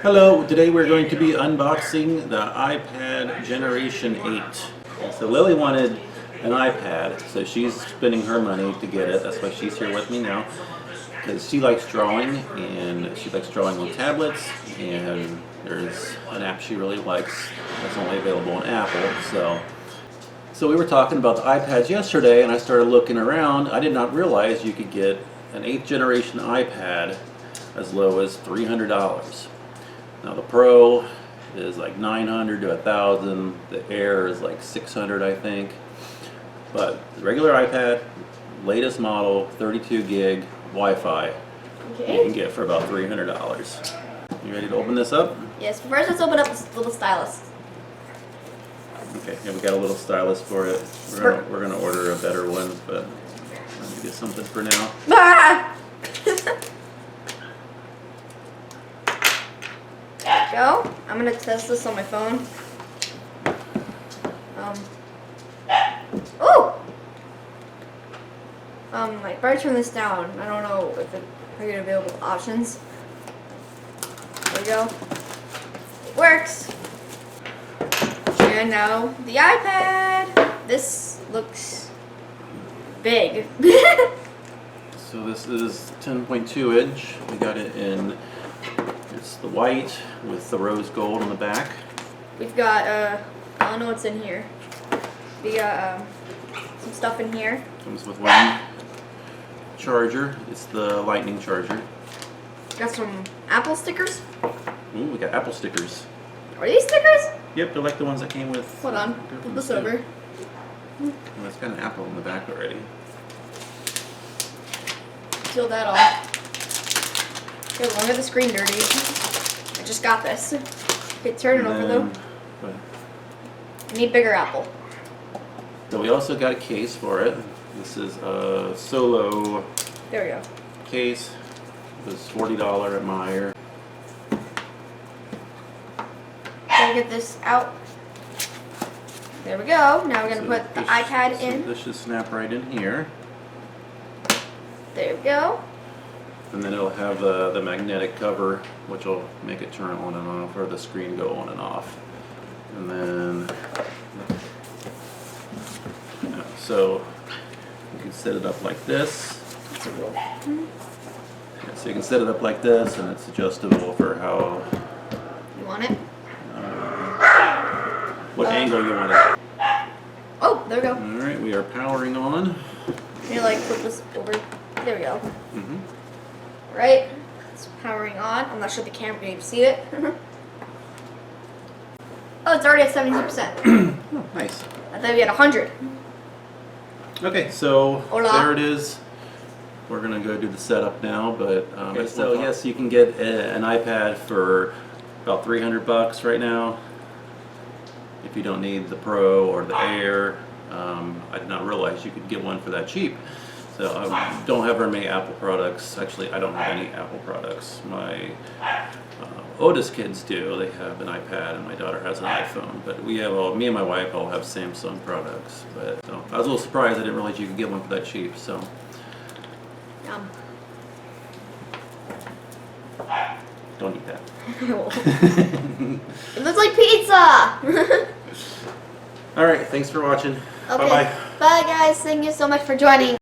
Hello, today we're going to be unboxing the iPad Generation 8. So Lily wanted an iPad, so she's spending her money to get it. That's why she's here with me now, because she likes drawing, and she likes drawing on tablets, and there's an app she really likes that's only available on Apple. So we were talking about the iPads yesterday, and I started looking around. I did not realize you could get an 8th generation iPad as low as $300. Now the Pro is like $900 to $1,000. The Air is like $600, I think. But the regular iPad, latest model, 32 gig Wi-Fi, Okay. you can get for about $300. You ready to open this up? Yes, first let's open up this little stylus. Okay, yeah, we got a little stylus for it. We're gonna order a better one, but let me get something for now. Ah! There we go. I'm gonna test this on my phone. Oh! Like, if I turn this down, I don't know if I get available options. There we go. It works. And now the iPad. This looks big. So this is 10.2 inch. We got it in, it's the white with the rose gold on the back. We've got, I don't know what's in here. We got some stuff in here. Comes with one charger. It's the lightning charger. Got some Apple stickers. Ooh, we got Apple stickers. Are these stickers? Yep, they're like the ones that came with. Hold on, flip this over. Well, it's got an apple in the back already. Peel that off. Here, don't get the screen dirty. I just got this. Okay, turn it over though. I need bigger apple. So we also got a case for it. This is a Solo There we go. case. It was $40 at Meijer. Gotta get this out. There we go. Now we're gonna So put the this- iPad so in. this should snap right in here. There we go. And then it'll have the magnetic cover, which will make it turn on and off, or the screen go on and off. And then, so you can set it up like this. That's a roll. Yeah, so you can set it up like this, and it's adjustable for how, You want it? what angle you want it. Oh, there we go. All right, we are powering on. Can you like flip this over? There we go. Mm-hmm. Right? It's powering on. I'm not sure the camera can even see it. Oh, it's already at 72%. Oh, nice. I thought we had 100. Okay, so Hola. there it is. We're gonna go do the setup now, but Okay, so yes, you can get an iPad for about $300 right now if you don't need the Pro or the Air. I did not realize you could get one for that cheap. So I don't have very many Apple products. Actually, I don't have any Apple products. My oldest kids do. They have an iPad, and my daughter has an iPhone. But we have me and my wife all have Samsung products. But so I was a little surprised. I didn't realize you could get one for that cheap. So Yum. don't eat that. It looks like pizza! All right. Thanks for watching. Okay. Bye bye. Bye guys. Thank you so much for joining.